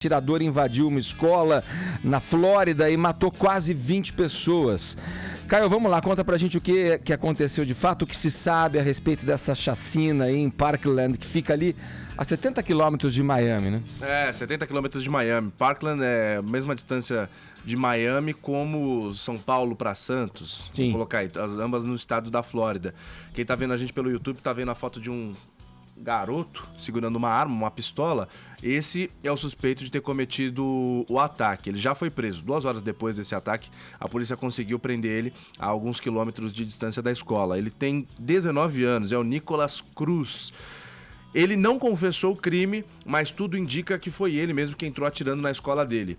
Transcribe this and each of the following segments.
atirador invadiu uma escola na Flórida e matou quase 20 pessoas. Caio, vamos lá, conta pra gente o que aconteceu de fato, o que se sabe a respeito dessa chacina aí em Parkland, que fica ali a 70 quilômetros de Miami, né? 70 quilômetros de Miami. Parkland é a mesma distância de Miami como São Paulo para Santos. Sim. Vou colocar aí, ambas no estado da Flórida. Quem tá vendo a gente pelo YouTube tá vendo a foto de um garoto segurando uma arma, uma pistola. Esse é o suspeito de ter cometido o ataque. Ele já foi preso. 2 horas depois desse ataque, a polícia conseguiu prender ele a alguns quilômetros de distância da escola. Ele tem 19 anos, é o Nicholas Cruz. Ele não confessou o crime, mas tudo indica que foi ele mesmo que entrou atirando na escola dele.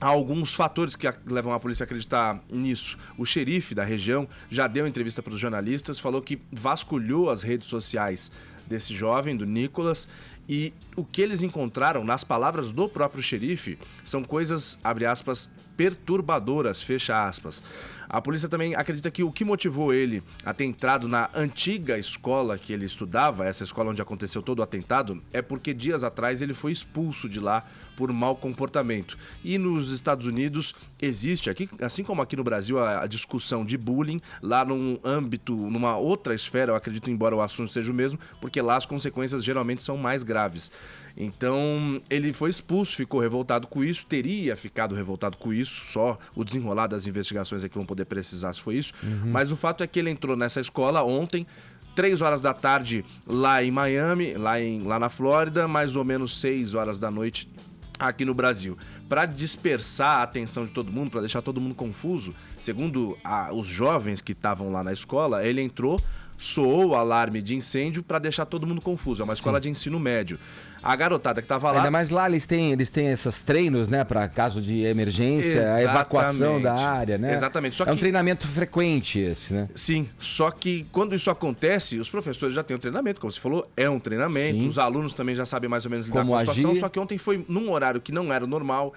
Há alguns fatores que levam a polícia a acreditar nisso. O xerife da região já deu entrevista para os jornalistas, falou que vasculhou as redes sociais desse jovem, do Nicholas, e o que eles encontraram, nas palavras do próprio xerife, são coisas, abre aspas, perturbadoras, fecha aspas. A polícia também acredita que o que motivou ele a ter entrado na antiga escola que ele estudava, essa escola onde aconteceu todo o atentado, é porque dias atrás ele foi expulso de lá por mau comportamento. E nos Estados Unidos existe, aqui, assim como aqui no Brasil, a discussão de bullying, lá num âmbito, numa outra esfera, eu acredito, embora o assunto seja o mesmo, porque lá as consequências geralmente são mais graves. Então, ele foi expulso, ficou revoltado com isso, teria ficado revoltado com isso, só o desenrolar das investigações aqui vão poder precisar se foi isso, mas o fato é que ele entrou nessa escola ontem, 3 horas da tarde lá em Miami, lá na Flórida, mais ou menos 6 horas da noite aqui no Brasil. Para dispersar a atenção de todo mundo, para deixar todo mundo confuso, segundo os jovens que estavam lá na escola, ele entrou, soou o alarme de incêndio para deixar todo mundo confuso. É uma escola de ensino médio. A garotada que estava lá... Ainda mais lá eles têm esses treinos, né, para caso de emergência, exatamente, a evacuação da área, né? Exatamente. Só é um treinamento frequente esse, né? Sim, só que quando isso acontece, os professores já têm um treinamento, como você falou, é um treinamento, sim. Os alunos também já sabem mais ou menos lidar com a situação, só que ontem foi num horário que não era normal,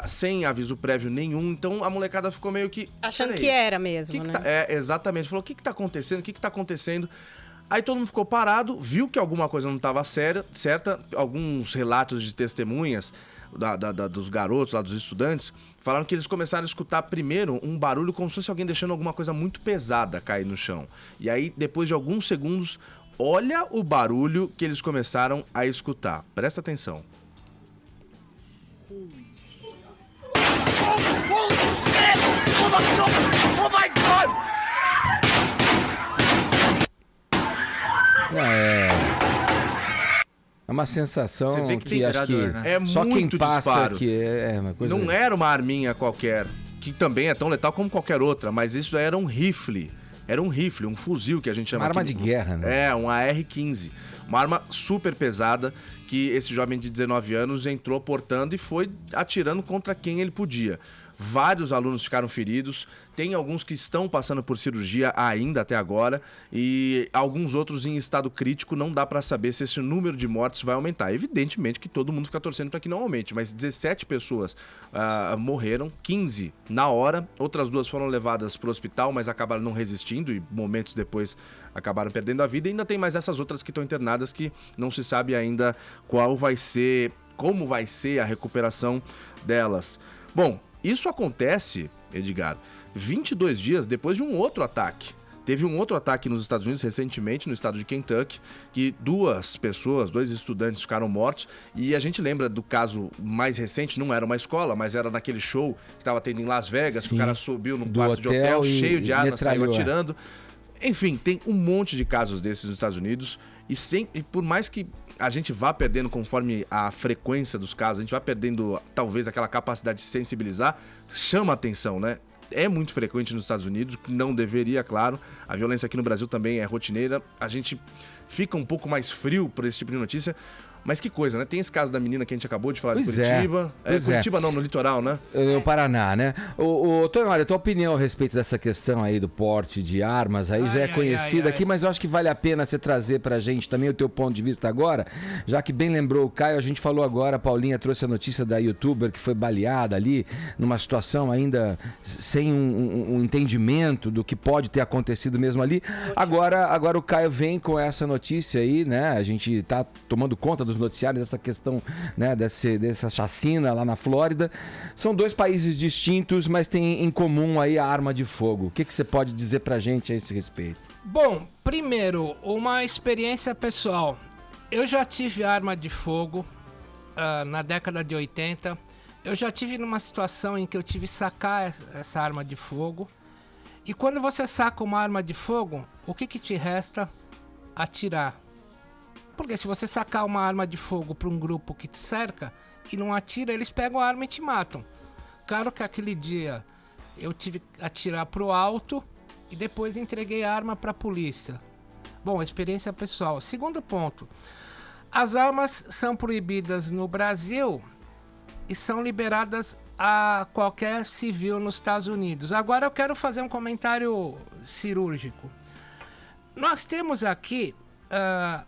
sem aviso prévio nenhum, então a molecada ficou meio que... achando que era mesmo, né? Exatamente, falou, o que tá acontecendo, o que tá acontecendo? Aí todo mundo ficou parado, viu que alguma coisa não estava certa, alguns relatos de testemunhas dos garotos, lá dos estudantes, falaram que eles começaram a escutar primeiro um barulho como se fosse alguém deixando alguma coisa muito pesada cair no chão. E aí, depois de alguns segundos, olha o barulho que eles começaram a escutar. Presta atenção. Oh my God! É uma sensação você vê que acho que é só muito quem passa disparo. Que é uma coisa... Não era uma arminha qualquer, que também é tão letal como qualquer outra, mas isso era um rifle. Era um rifle, um fuzil que a gente chama uma arma aqui. De guerra, né? Um AR-15. Uma arma super pesada que esse jovem de 19 anos entrou portando e foi atirando contra quem ele podia. Vários alunos ficaram feridos, tem alguns que estão passando por cirurgia ainda até agora e alguns outros em estado crítico. Não dá para saber se esse número de mortes vai aumentar. Evidentemente que todo mundo fica torcendo para que não aumente, mas 17 pessoas morreram, 15 na hora, outras 2 foram levadas para o hospital, mas acabaram não resistindo e momentos depois acabaram perdendo a vida. E ainda tem mais essas outras que estão internadas que não se sabe ainda como vai ser a recuperação delas. Bom, isso acontece, Edgar, 22 dias depois de um outro ataque. Teve um outro ataque nos Estados Unidos recentemente, no estado de Kentucky, que 2 estudantes ficaram mortos. E a gente lembra do caso mais recente, não era uma escola, mas era naquele show que estava tendo em Las Vegas, sim, que o cara subiu num quarto de hotel cheio de armas, saiu atirando. Enfim, tem um monte de casos desses nos Estados Unidos. E por mais que a gente vá perdendo conforme a frequência dos casos, a gente vai perdendo talvez aquela capacidade de sensibilizar, chama atenção, né? É muito frequente nos Estados Unidos, não deveria, claro. A violência aqui no Brasil também é rotineira. A gente fica um pouco mais frio por esse tipo de notícia. Mas que coisa, né? Tem esse caso da menina que a gente acabou de falar de Curitiba. Curitiba não, no litoral, né? No Paraná, né? Tonho, olha, tua opinião a respeito dessa questão aí do porte de armas aí já é conhecida aqui, mas eu acho que vale a pena você trazer pra gente também o teu ponto de vista agora, já que bem lembrou o Caio, a gente falou agora, a Paulinha trouxe a notícia da youtuber que foi baleada ali, numa situação ainda sem um entendimento do que pode ter acontecido mesmo ali. Agora o Caio vem com essa notícia aí, né? A gente tá tomando conta dos noticiários, essa questão, né, dessa chacina lá na Flórida. São dois países distintos, mas têm em comum aí a arma de fogo. O que você pode dizer pra gente a esse respeito? Bom, primeiro, uma experiência pessoal. Eu já tive arma de fogo na década de 80. Eu já tive numa situação em que eu tive que sacar essa arma de fogo. E quando você saca uma arma de fogo, o que te resta? Atirar. Porque se você sacar uma arma de fogo para um grupo que te cerca e não atira, eles pegam a arma e te matam. Claro que aquele dia eu tive que atirar pro alto e depois entreguei a arma para a polícia. Bom, experiência pessoal. Segundo ponto. As armas são proibidas no Brasil e são liberadas a qualquer civil nos Estados Unidos. Agora eu quero fazer um comentário cirúrgico. Nós temos aqui,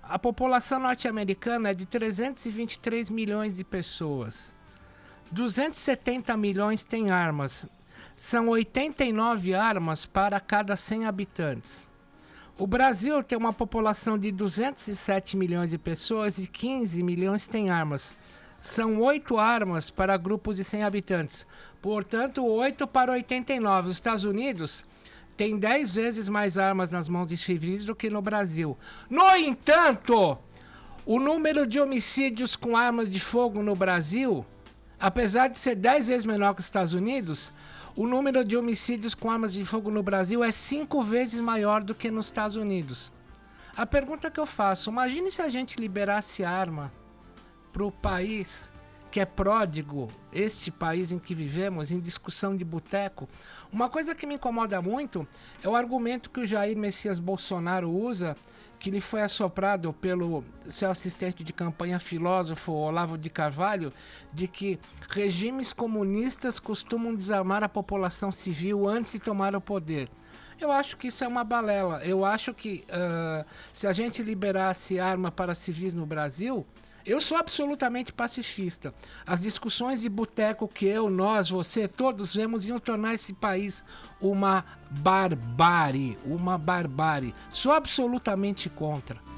a população norte-americana é de 323 milhões de pessoas. 270 milhões têm armas. São 89 armas para cada 100 habitantes. O Brasil tem uma população de 207 milhões de pessoas e 15 milhões têm armas. São 8 armas para grupos de 100 habitantes. Portanto, 8 para 89. Os Estados Unidos têm 10 vezes mais armas nas mãos de civis do que no Brasil. No entanto, o número de homicídios com armas de fogo no Brasil, apesar de ser 10 vezes menor que os Estados Unidos, o número de homicídios com armas de fogo no Brasil é 5 vezes maior do que nos Estados Unidos. A pergunta que eu faço, imagine se a gente liberasse arma para o país que é pródigo, este país em que vivemos, em discussão de boteco. Uma coisa que me incomoda muito é o argumento que o Jair Messias Bolsonaro usa, que lhe foi assoprado pelo seu assistente de campanha, filósofo Olavo de Carvalho, de que regimes comunistas costumam desarmar a população civil antes de tomar o poder. Eu acho que isso é uma balela. Eu acho que se a gente liberasse arma para civis no Brasil, eu sou absolutamente pacifista. As discussões de boteco que eu, nós, você, todos vemos iam tornar esse país uma barbárie. Sou absolutamente contra.